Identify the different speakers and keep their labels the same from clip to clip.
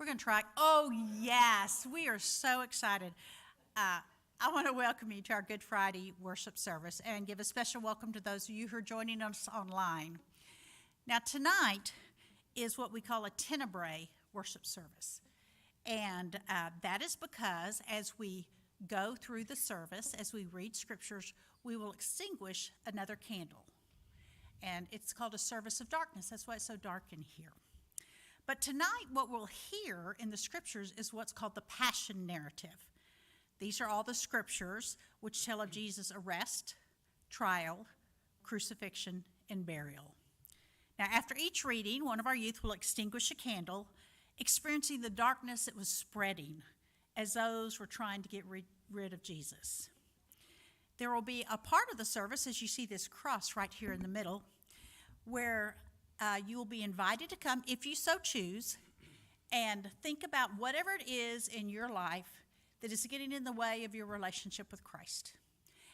Speaker 1: going to try. Oh, yes. We are so excited. I want to welcome you to our Good Friday worship service and give a special welcome to those of you who are joining us online. Now, tonight is what we call a tenebrae worship service. And that is because as we go through the service, as we read scriptures, we will extinguish another candle. And it's called a service of darkness. That's why it's so dark in here. But tonight, what we'll hear in the scriptures is what's called the Passion narrative. These are all the scriptures which tell of Jesus' arrest, trial, crucifixion, and burial. Now, after each reading, one of our youth will extinguish a candle, experiencing the darkness that was spreading as those were trying to get rid of Jesus. There will be a part of the service, as you see this cross right here in the middle, where you will be invited to come, if you so choose, and think about whatever it is in your life that is getting in the way of your relationship with Christ.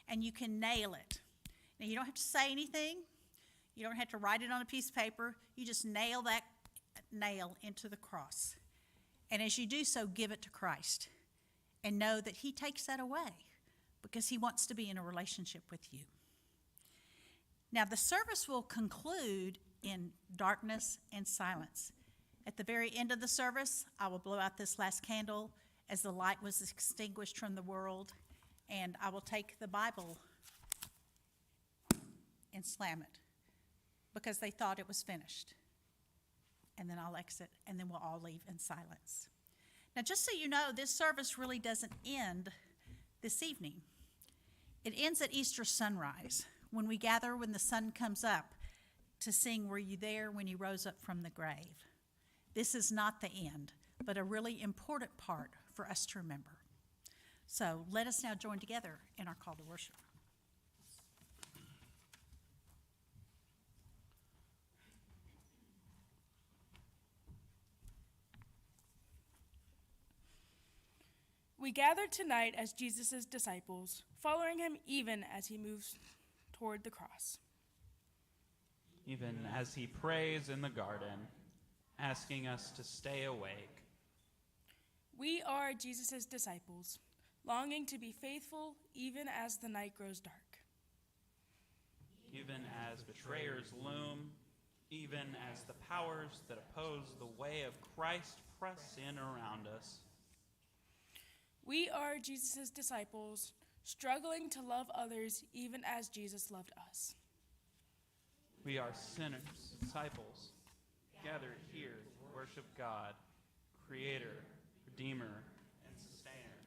Speaker 1: And you can nail it. Now, you don't have to say anything. You don't have to write it on a piece of paper. You just nail that nail into the cross. And as you do so, give it to Christ. And know that he takes that away because he wants to be in a relationship with you. Now, the service will conclude in darkness and silence. At the very end of the service, I will blow out this last candle as the light was extinguished from the world, and I will take the Bible and slam it because they thought it was finished. And then I'll exit, and then we'll all leave in silence. Now, just so you know, this service really doesn't end this evening. It ends at Easter sunrise, when we gather when the sun comes up to sing, "Were You There When He Rose Up from the Grave?" This is not the end, but a really important part for us to remember. So let us now join together in our call to worship.
Speaker 2: We gather tonight as Jesus' disciples, following him even as he moves toward the cross.
Speaker 3: Even as he prays in the garden, asking us to stay awake.
Speaker 2: We are Jesus' disciples, longing to be faithful even as the night grows dark.
Speaker 3: Even as betrayers loom, even as the powers that oppose the way of Christ press in around us.
Speaker 2: We are Jesus' disciples, struggling to love others even as Jesus loved us.
Speaker 3: We are sinners, disciples, gathered here to worship God, Creator, Redeemer, and Sustainer.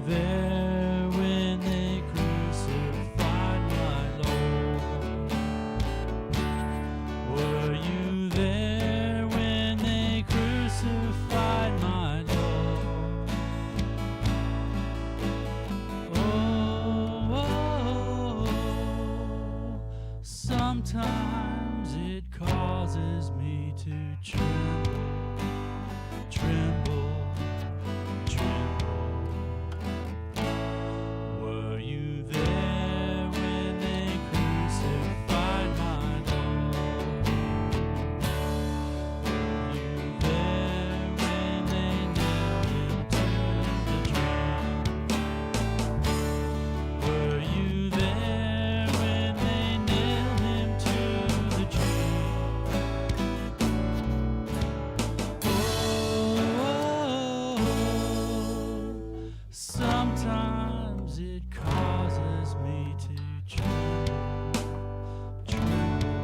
Speaker 4: There when they crucified my Lord. Were you there when they crucified my Lord? Oh, sometimes it causes me to tremble, tremble. Were you there when they crucified my Lord? Were you there when they nailed him to the tree? Were you there when they nailed him to the tree? Oh, sometimes it causes me to tremble, tremble,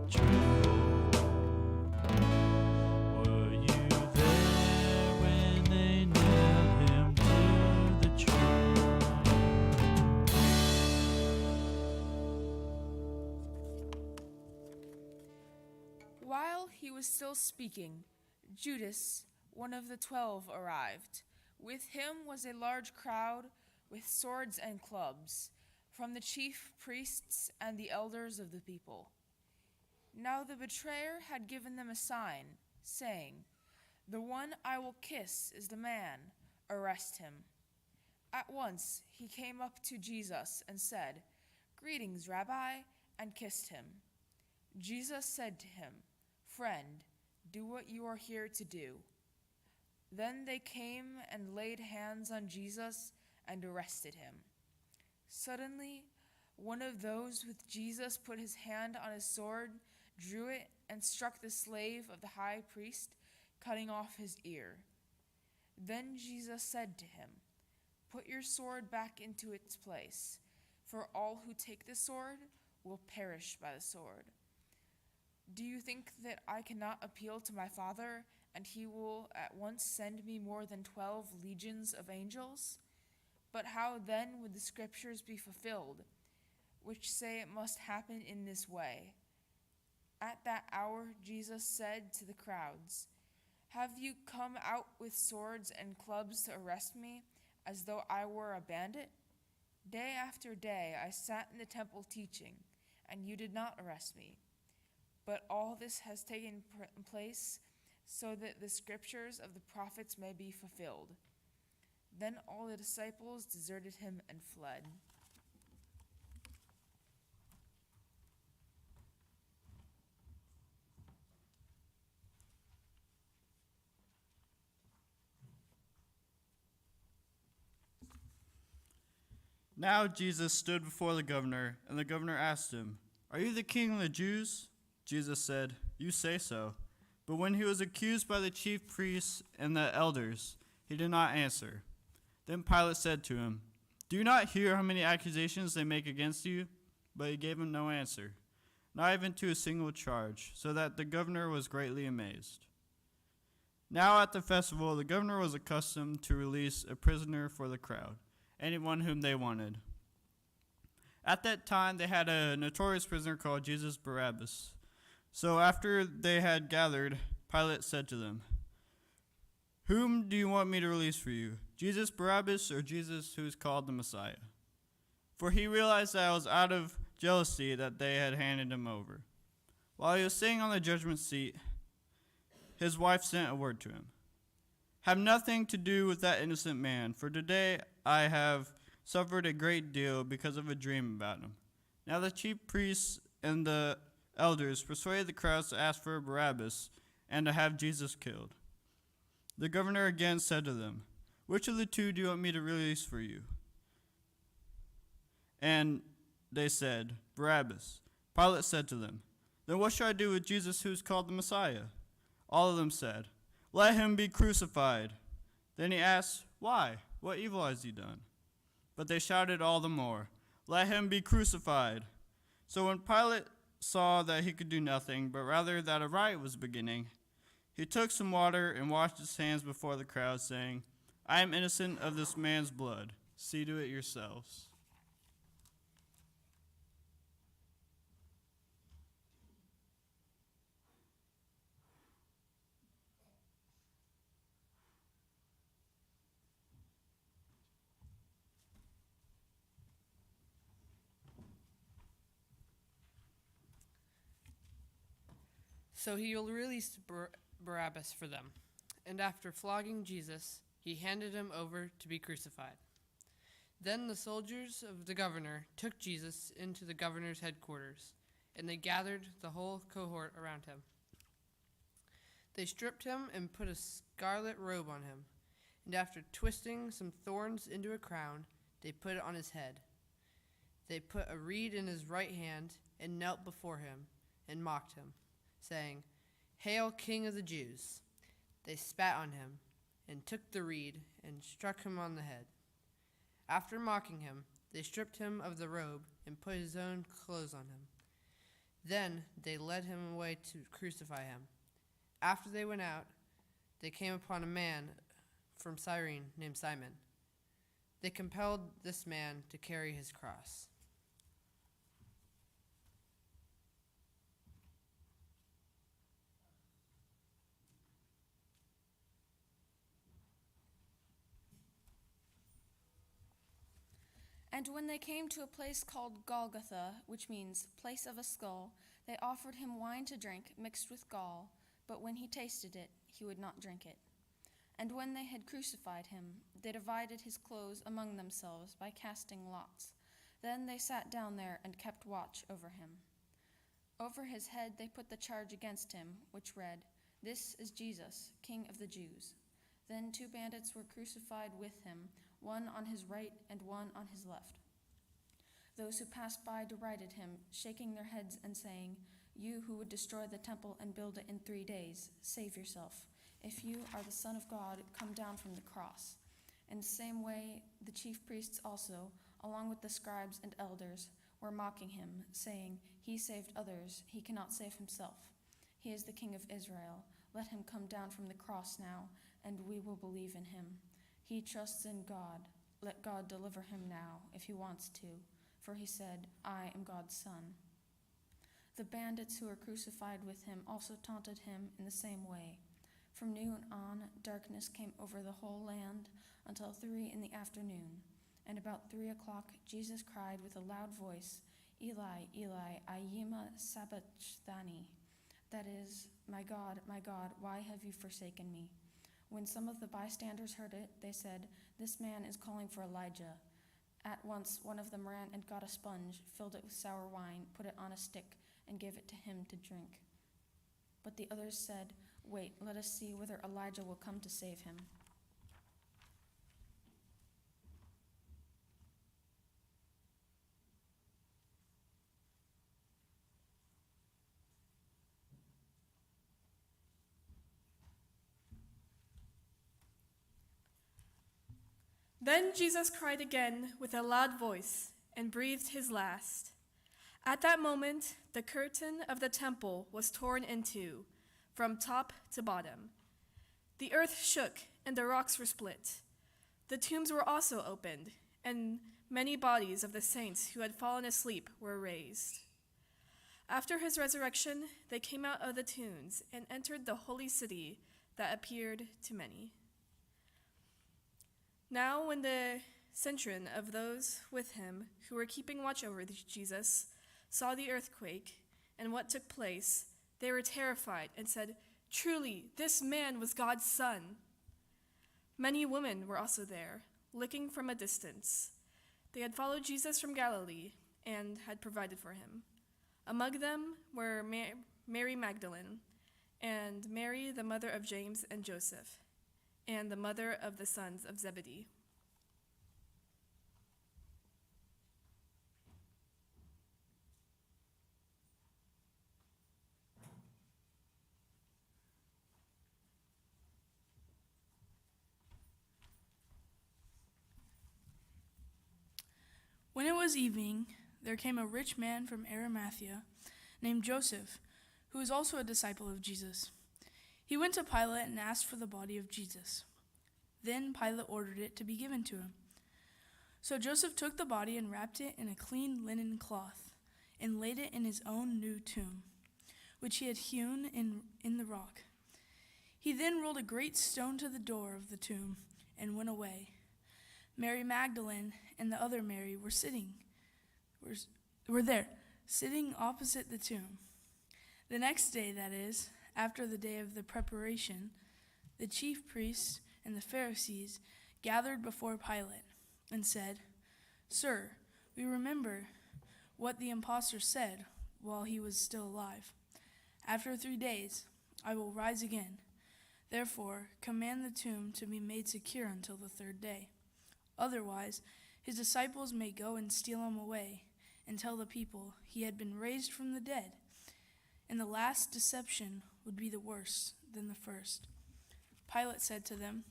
Speaker 4: tremble. Were you there when they nailed him to the tree?
Speaker 2: While he was still speaking, Judas, one of the 12, arrived. With him was a large crowd with swords and clubs. from the chief priests and the elders of the people. Now the betrayer had given them a sign, saying, "The one I will kiss is the man. Arrest him." At once he came up to Jesus and said, "Greetings, Rabbi," and kissed him. Jesus said to him, "Friend, do what you are here to do." Then they came and laid hands on Jesus and arrested him. Suddenly, one of those with Jesus put his hand on his sword, drew it, and struck the slave of the high priest, cutting off his ear. Then Jesus said to him, "Put your sword back into its place, for all who take the sword will perish by the sword. Do you think that I cannot appeal to my Father, and he will at once send me more than 12 legions of angels? But how then would the scriptures be fulfilled, which say it must happen in this way?" At that hour Jesus said to the crowds, "Have you come out with swords and clubs to arrest me, as though I were a bandit? Day after day I sat in the temple teaching, and you did not arrest me. But all this has taken place so that the scriptures of the prophets may be fulfilled." Then all the disciples deserted him and fled.
Speaker 5: Now Jesus stood before the governor, and the governor asked him, "Are you the king of the Jews?" Jesus said, "You say so." But when he was accused by the chief priests and the elders, he did not answer. Then Pilate said to him, "Do you not hear how many accusations they make against you?" But he gave him no answer, not even to a single charge, so that the governor was greatly amazed. Now at the festival, the governor was accustomed to release a prisoner for the crowd, anyone whom they wanted. At that time, they had a notorious prisoner called Jesus Barabbas. So after they had gathered, Pilate said to them, "Whom do you want me to release for you, Jesus Barabbas or Jesus who is called the Messiah?" For he realized that it was out of jealousy that they had handed him over. While he was sitting on the judgment seat, his wife sent a word to him, "Have nothing to do with that innocent man, for today I have suffered a great deal because of a dream about him." Now the chief priests and the elders persuaded the crowds to ask for Barabbas and to have Jesus killed. The governor again said to them, "Which of the two do you want me to release for you?" And they said, "Barabbas." Pilate said to them, "Then what shall I do with Jesus who is called the Messiah?" All of them said, "Let him be crucified." Then he asked, "Why? What evil has he done?" But they shouted all the more, "Let him be crucified." So when Pilate saw that he could do nothing, but rather that a riot was beginning, he took some water and washed his hands before the crowd, saying, "I am innocent of this man's blood. See to it yourselves."
Speaker 6: So he released Barabbas for them, and after flogging Jesus, he handed him over to be crucified. Then the soldiers of the governor took Jesus into the governor's headquarters, and they gathered the whole cohort around him. They stripped him and put a scarlet robe on him, and after twisting some thorns into a crown, they put it on his head. They put a reed in his right hand and knelt before him and mocked him, saying, "Hail, King of the Jews!" They spat on him and took the reed and struck him on the head. After mocking him, they stripped him of the robe and put his own clothes on him. Then they led him away to crucify him. After they went out, they came upon a man from Cyrene named Simon. They compelled this man to carry his cross.
Speaker 7: And when they came to a place called Golgotha, which means place of a skull, they offered him wine to drink mixed with gall, but when he tasted it, he would not drink it. And when they had crucified him, they divided his clothes among themselves by casting lots. Then they sat down there and kept watch over him. Over his head they put the charge against him, which read, "This is Jesus, King of the Jews." Then 2 bandits were crucified with him, one on his right and one on his left. Those who passed by derided him, shaking their heads and saying, "You who would destroy the temple and build it in 3 days, save yourself. If you are the Son of God, come down from the cross." In the same way, the chief priests also, along with the scribes and elders, were mocking him, saying, "He saved others, he cannot save himself. He is the King of Israel. Let him come down from the cross now, and we will believe in him. He trusts in God. Let God deliver him now, if he wants to. For he said, 'I am God's son.'" The bandits who were crucified with him also taunted him in the same way. From noon on, darkness came over the whole land until 3 p.m. And about 3 o'clock, Jesus cried with a loud voice, "Eli, Eli, ayema sabachthani?" That is, my God, why have you forsaken me?" When some of the bystanders heard it, they said, "This man is calling for Elijah." At once one of them ran and got a sponge, filled it with sour wine, put it on a stick, and gave it to him to drink. But the others said, "Wait, let us see whether Elijah will come to save him."
Speaker 8: Then Jesus cried again with a loud voice and breathed his last. At that moment, the curtain of the temple was torn in two, from top to bottom. The earth shook and the rocks were split. The tombs were also opened, and many bodies of the saints who had fallen asleep were raised. After his resurrection, they came out of the tombs and entered the holy city that appeared to many. Now when the centurion of those with him who were keeping watch over Jesus saw the earthquake and what took place, they were terrified and said, "Truly, this man was God's son." Many women were also there, looking from a distance. They had followed Jesus from Galilee and had provided for him. Among them were Mary Magdalene, and Mary, the mother of James and Joseph, and the mother of the sons of Zebedee.
Speaker 9: When it was evening, there came a rich man from Arimathea named Joseph, who was also a disciple of Jesus. He went to Pilate and asked for the body of Jesus. Then Pilate ordered it to be given to him. So Joseph took the body and wrapped it in a clean linen cloth and laid it in his own new tomb, which he had hewn in the rock. He then rolled a great stone to the door of the tomb and went away. Mary Magdalene and the other Mary were there, sitting opposite the tomb. The next day, that is, after the day of the preparation, the chief priests and the Pharisees gathered before Pilate and said, "Sir, we remember what the impostor said while he was still alive. After 3 days, I will rise again. Therefore, command the tomb to be made secure until the 3rd day. Otherwise, his disciples may go and steal him away and tell the people he had been raised from the dead. And the last deception would be the worse than the first." Pilate said to them,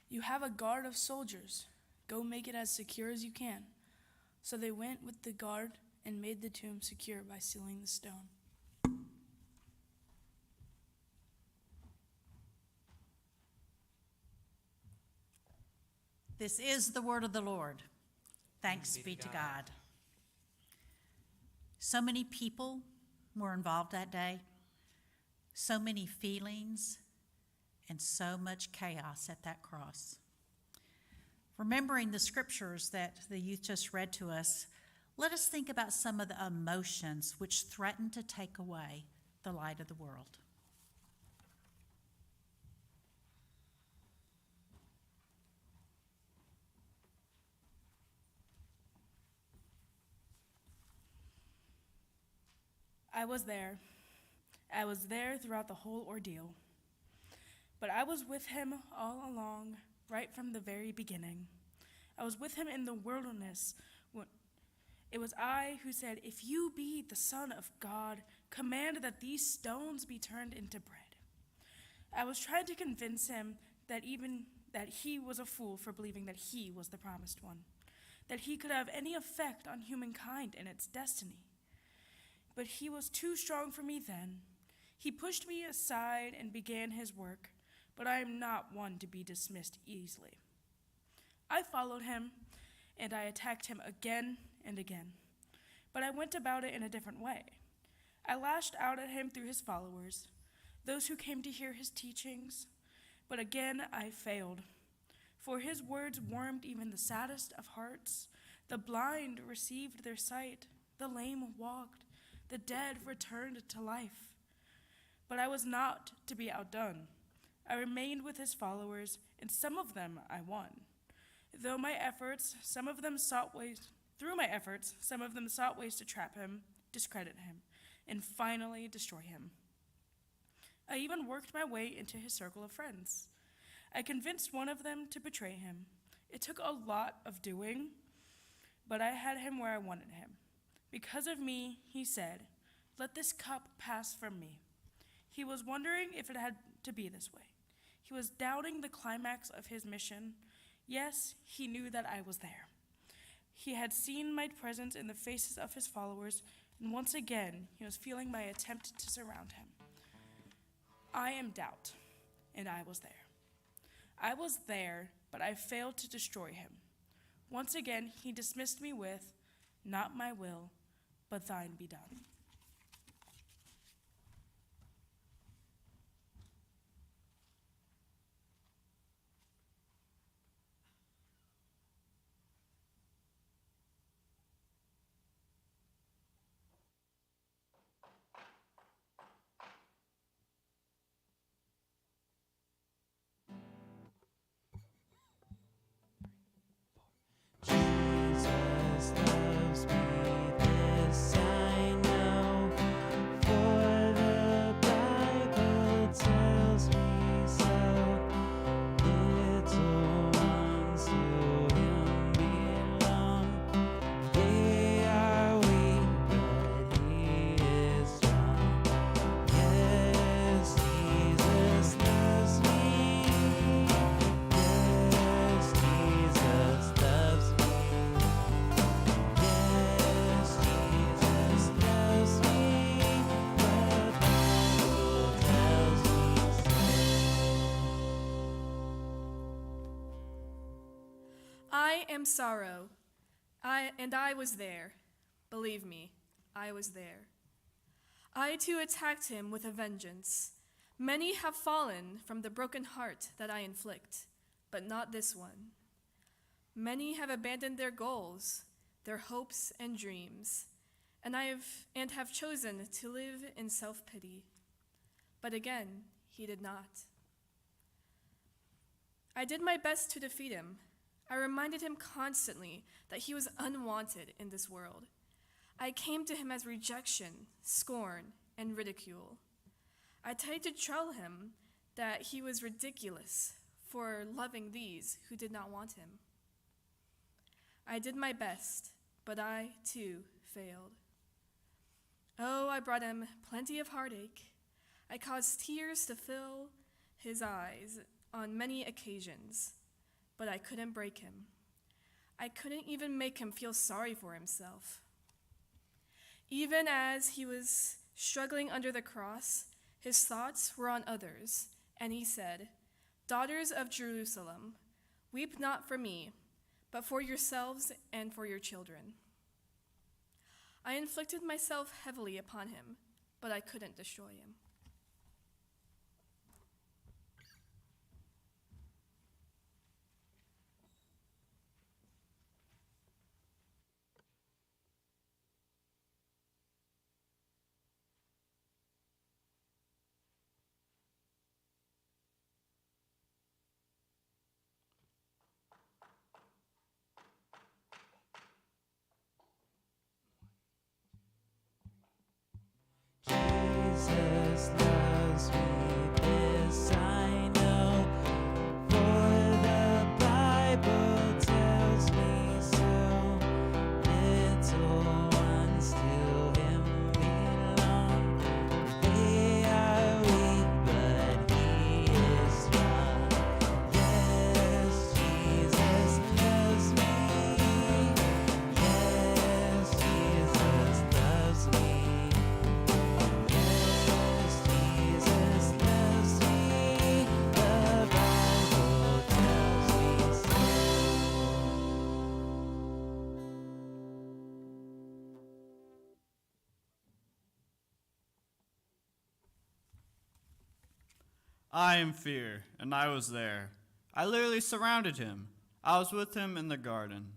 Speaker 9: "You have a guard of soldiers. Go make it as secure as you can." So they went with the guard and made the tomb secure by sealing the stone.
Speaker 1: This is the word of the Lord. Thanks be to God. So many people were involved that day, so many feelings, and so much chaos at that cross. Remembering the scriptures that the youth just read to us, let us think about some of the emotions which threaten to take away the light of the world.
Speaker 9: I was there. I was there throughout the whole ordeal. But I was with him all along, right from the very beginning. I was with him in the wilderness. It was I who said, "If you be the Son of God, command that these stones be turned into bread." I was trying to convince him that he was a fool for believing that he was the promised one, that he could have any effect on humankind and its destiny. But he was too strong for me then. He pushed me aside and began his work, but I am not one to be dismissed easily. I followed him, and I attacked him again and again. But I went about it in a different way. I lashed out at him through his followers, those who came to hear his teachings. But again I failed, for his words warmed even the saddest of hearts. The blind received their sight, the lame walked, the dead returned to life. But I was not to be outdone. I remained with his followers, and some of them I won. Through my efforts, some of them sought ways to trap him, discredit him, and finally destroy him. I even worked my way into his circle of friends. I convinced one of them to betray him. It took a lot of doing, but I had him where I wanted him. Because of me, he said, "Let this cup pass from me." He was wondering if it had to be this way. He was doubting the climax of his mission. Yes, he knew that I was there. He had seen my presence in the faces of his followers, and once again, he was feeling my attempt to surround him. I am doubt, and I was there. I was there, but I failed to destroy him. Once again, he dismissed me with, "Not my will, but thine be done."
Speaker 4: Jesus loves me, this I know, for the Bible tells me so. Little ones to him belong. They are weak, but he is strong. Yes, Jesus loves me. Yes, Jesus loves me. Yes, Jesus loves me. The Bible tells me so.
Speaker 8: I am sorrow. I was there. Believe me, I was there. I too attacked him with a vengeance. Many have fallen from the broken heart that I inflict, but not this one. Many have abandoned their goals, their hopes and dreams, and have chosen to live in self-pity. But again, he did not. I did my best to defeat him. I reminded him constantly that he was unwanted in this world. I came to him as rejection, scorn, and ridicule. I tried to tell him that he was ridiculous for loving these who did not want him. I did my best, but I, too, failed. Oh, I brought him plenty of heartache. I caused tears to fill his eyes on many occasions, but I couldn't break him. I couldn't even make him feel sorry for himself. Even as he was struggling under the cross, his thoughts were on others, and he said, "Daughters of Jerusalem, weep not for me, but for yourselves and for your children." I inflicted myself heavily upon him, but I couldn't destroy him.
Speaker 5: I am fear, and I was there. I literally surrounded him. I was with him in the garden.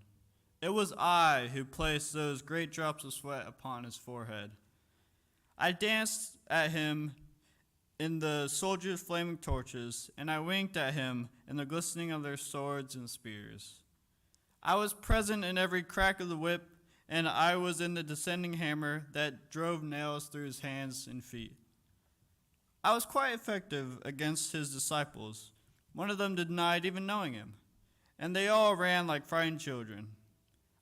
Speaker 5: It was I who placed those great drops of sweat upon his forehead. I danced at him in the soldiers' flaming torches, and I winked at him in the glistening of their swords and spears. I was present in every crack of the whip, and I was in the descending hammer that drove nails through his hands and feet. I was quite effective against his disciples. One of them denied even knowing him, and they all ran like frightened children.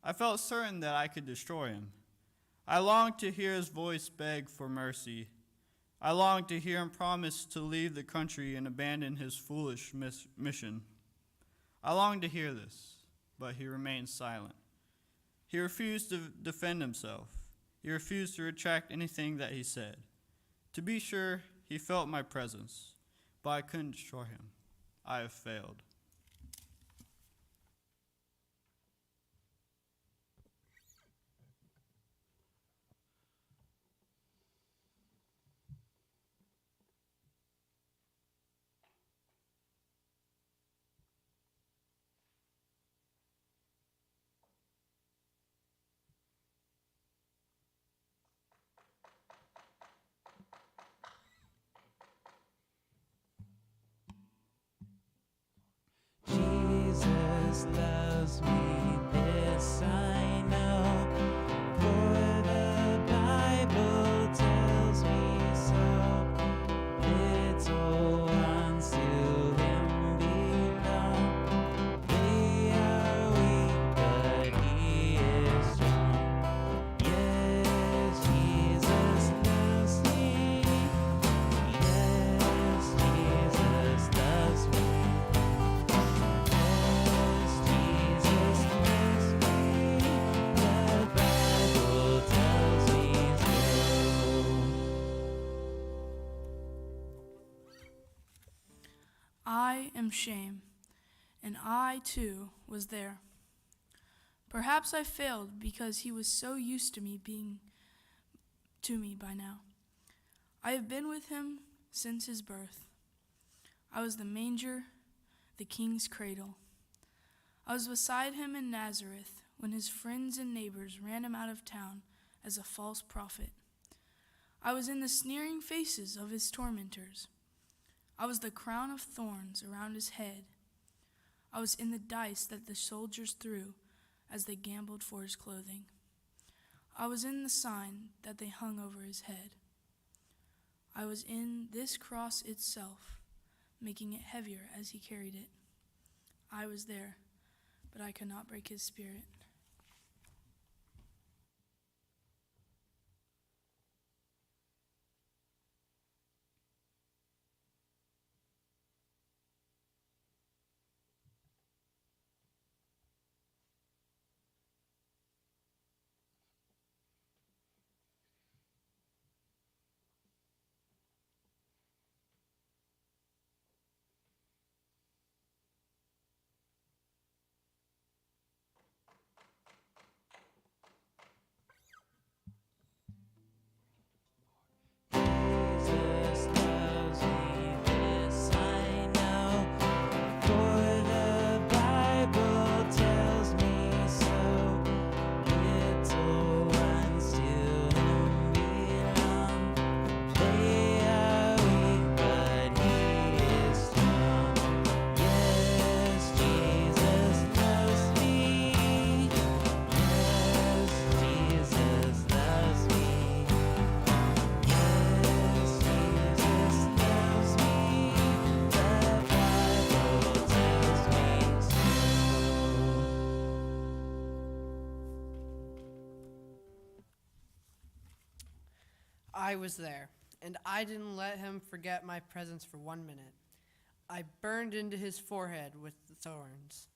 Speaker 5: I felt certain that I could destroy him. I longed to hear his voice beg for mercy. I longed to hear him promise to leave the country and abandon his foolish mission. I longed to hear this, but he remained silent. He refused to defend himself. He refused to retract anything that he said. To be sure, he felt my presence, but I couldn't destroy him. I have failed.
Speaker 4: Jesus loves me, this I know, for the Bible tells me so. Little ones to him belong. They are weak, but he is strong. Yes, Jesus loves me. Yes, Jesus loves me.
Speaker 9: I am shame, and I too was there. Perhaps I failed because he was so used to me being to me by now. I have been with him since his birth. I was the manger, the king's cradle. I was beside him in Nazareth when his friends and neighbors ran him out of town as a false prophet. I was in the sneering faces of his tormentors. I was the crown of thorns around his head. I was in the dice that the soldiers threw as they gambled for his clothing. I was in the sign that they hung over his head. I was in this cross itself, making it heavier as he carried it. I was there, but I could not break his spirit.
Speaker 4: Jesus loves me, this I know, for the Bible tells me so. Little ones to him belong. They are weak, but he is strong. Yes, Jesus loves me. Yes, Jesus loves me. Yes, Jesus loves me. The Bible tells me so.
Speaker 6: I was there, and I didn't let him forget my presence for 1 minute. I burned into his forehead with the thorns.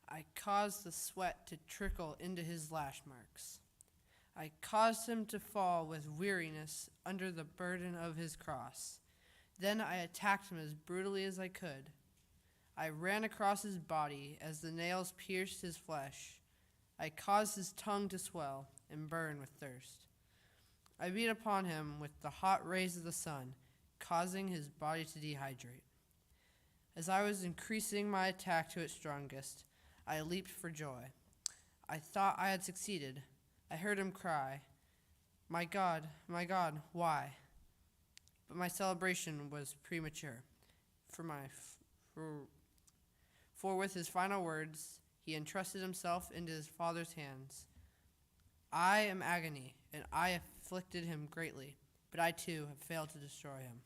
Speaker 6: I caused the sweat to trickle into his lash marks. I caused him to fall with weariness under the burden of his cross. Then I attacked him as brutally as I could. I ran across his body as the nails pierced his flesh. I caused his tongue to swell and burn with thirst. I beat upon him with the hot rays of the sun, causing his body to dehydrate. As I was increasing my attack to its strongest, I leaped for joy. I thought I had succeeded. I heard him cry, my God, why?" But my celebration was premature, for with his final words, he entrusted himself into his Father's hands. "I am agony, and I afflicted him greatly, but I too have failed to destroy him."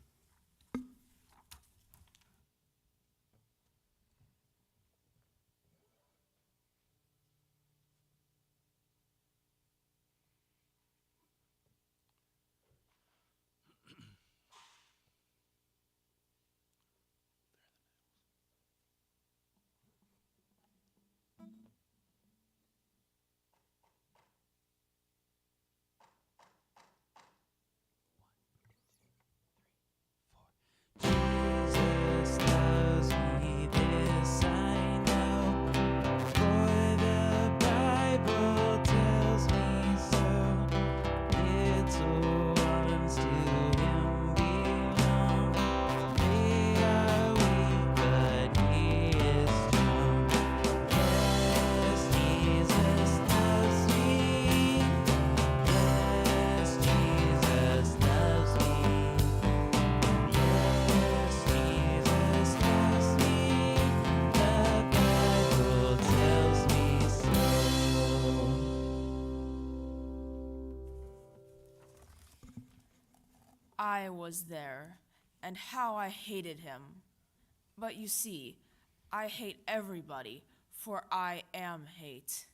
Speaker 4: Jesus loves me, this I know, for the Bible tells me so. Little ones to him belong. They are weak, but he is strong. Yes, Jesus loves me. Yes, Jesus loves me. Yes, Jesus loves me. The Bible tells me so.
Speaker 2: I was there, and how I hated him. But you see, I hate everybody, for I am hate.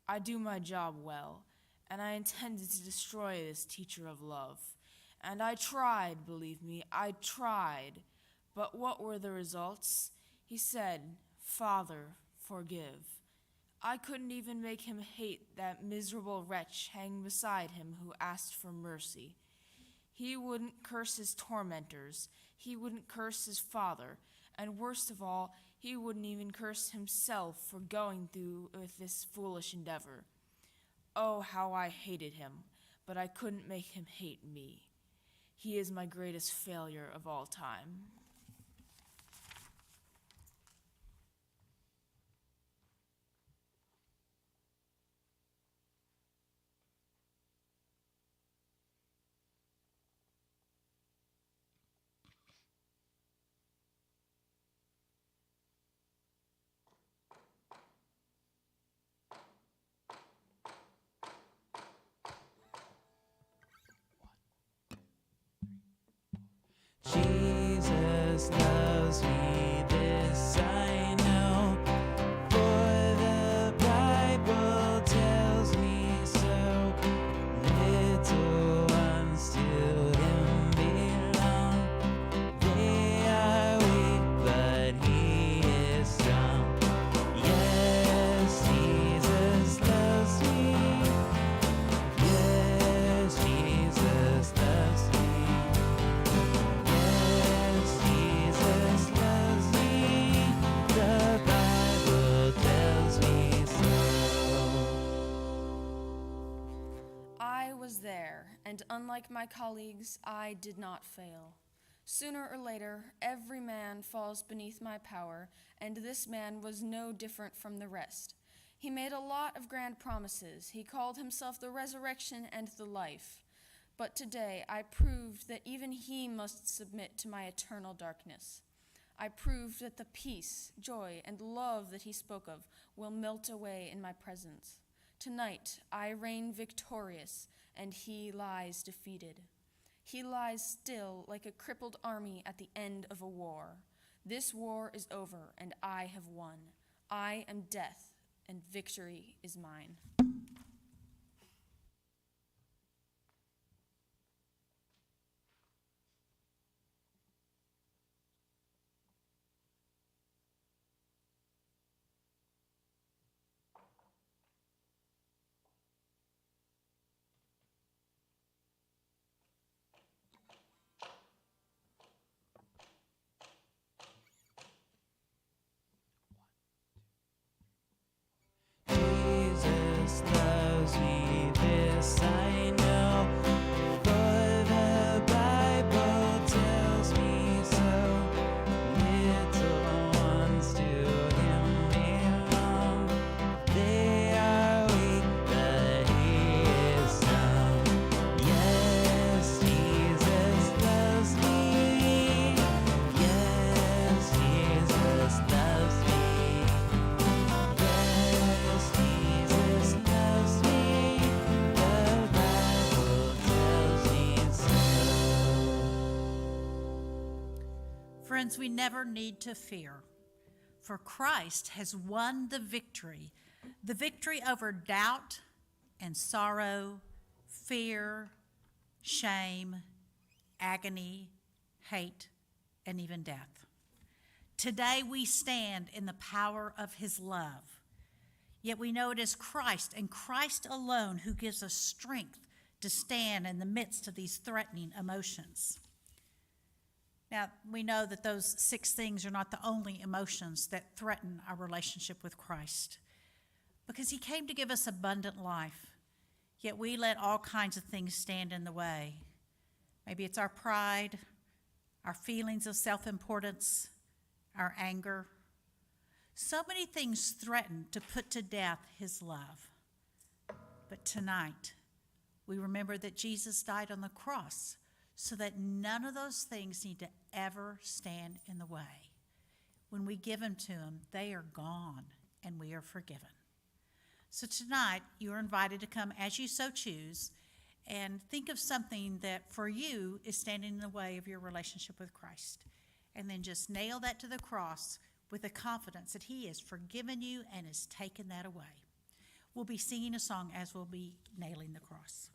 Speaker 2: I do my job well, and I intended to destroy this teacher of love. And I tried, believe me, I tried. But what were the results? He said, "Father, forgive." I couldn't even make him hate that miserable wretch hanging beside him who asked for mercy. He wouldn't curse his tormentors. He wouldn't curse his father. And worst of all, he wouldn't even curse himself for going through with this foolish endeavor. Oh, how I hated him, but I couldn't make him hate me. He is my greatest failure of all time.
Speaker 4: Jesus loves me, this I know, for the Bible tells me so. Little ones to him belong. They are weak, but he is strong. Yes, Jesus loves me. Yes, Jesus loves me. Yes, Jesus loves me. The Bible tells me so.
Speaker 7: I was there, and unlike my colleagues, I did not fail. Sooner or later, every man falls beneath my power, and this man was no different from the rest. He made a lot of grand promises. He called himself the resurrection and the life. But today I proved that even he must submit to my eternal darkness. I proved that the peace, joy, and love that he spoke of will melt away in my presence. Tonight I reign victorious, and he lies defeated. He lies still like a crippled army at the end of a war. This war is over, and I have won. I am death, and victory is mine.
Speaker 4: Jesus
Speaker 1: Friends, we never need to fear, for Christ has won the victory over doubt and sorrow, fear, shame, agony, hate, and even death. Today we stand in the power of his love. Yet we know it is Christ and Christ alone who gives us strength to stand in the midst of these threatening emotions. Now, we know that those 6 things are not the only emotions that threaten our relationship with Christ, because he came to give us abundant life, yet we let all kinds of things stand in the way. Maybe it's our pride, our feelings of self-importance, our anger. So many things threaten to put to death his love. But tonight, we remember that Jesus died on the cross so that none of those things need to ever stand in the way. When we give them to him, they are gone and we are forgiven. So tonight, you are invited to come as you so choose and think of something that for you is standing in the way of your relationship with Christ. And then just nail that to the cross with the confidence that he has forgiven you and has taken that away. We'll be singing a song as we'll be nailing the cross.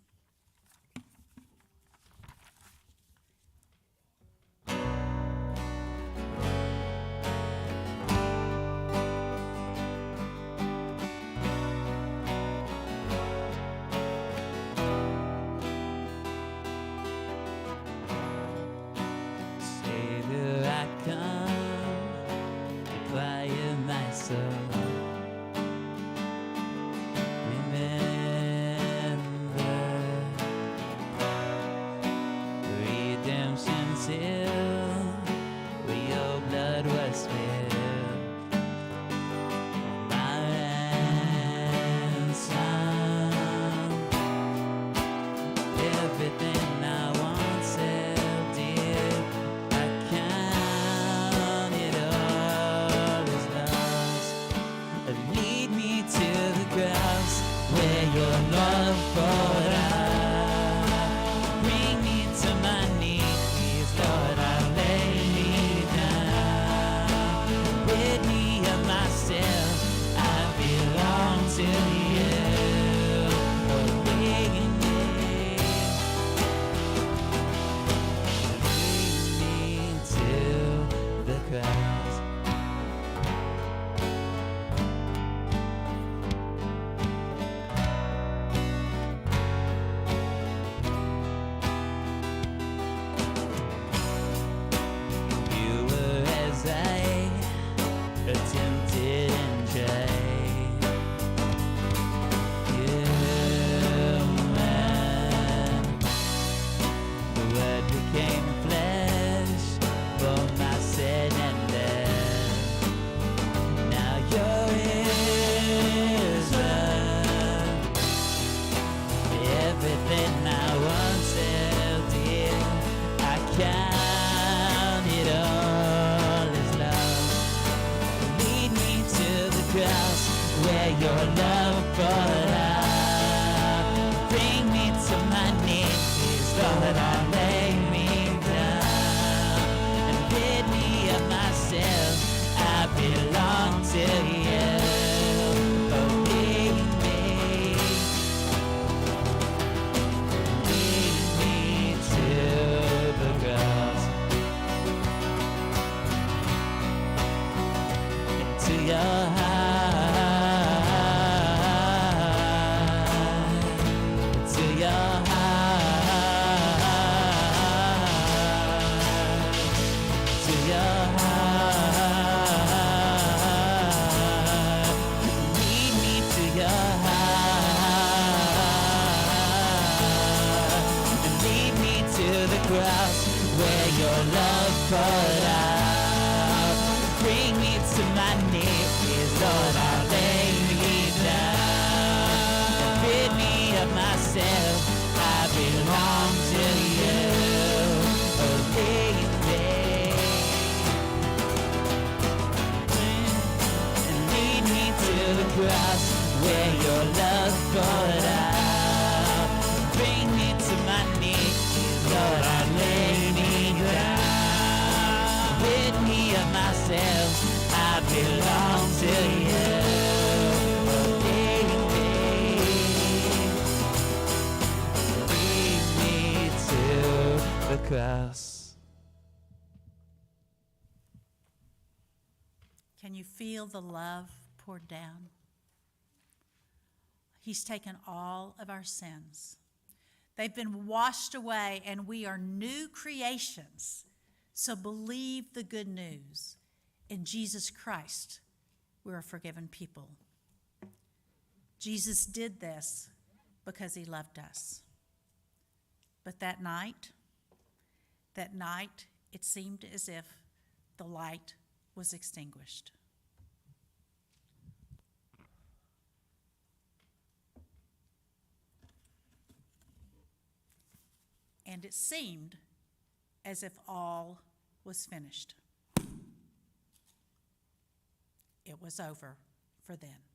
Speaker 4: Savior, I come to quiet my soul. Redemption's hill, where your blood was spilled, my ransom. Everything I once held dear, I count it all as lost. Lead me to the cross where your love poured out. Bring me to my knees, Lord, I lay me down. Rid me of myself, I belong to you. Obey me, lead me to the cross. You were as I attempted and tried. Human, the word became flesh for my sin and death. Now you're risen. Everything I once held dear, I count it all as lost. Lead me to the cross where your love poured out. Bring me to my knees, Lord, I lay me down. And rid me of myself, I belong to you. Obey me, lead me to the cross, into your heart, into your heart, to your heart. Lead me to your heart, and lead me to the cross where your love poured out. Bring me to my knees, Lord, I lay me down. Rid me of myself, I belong to you. Obey me, and lead me to the cross where your love poured out. Bring me to my knees, Lord, I lay me down. Rid me class.
Speaker 1: Can you feel the love poured down? He's taken all of our sins. They've been washed away, and we are new creations. So believe the good news. In Jesus Christ, we are forgiven people. Jesus did this because he loved us. But that night, it seemed as if the light was extinguished. And it seemed as if all was finished. It was over for then.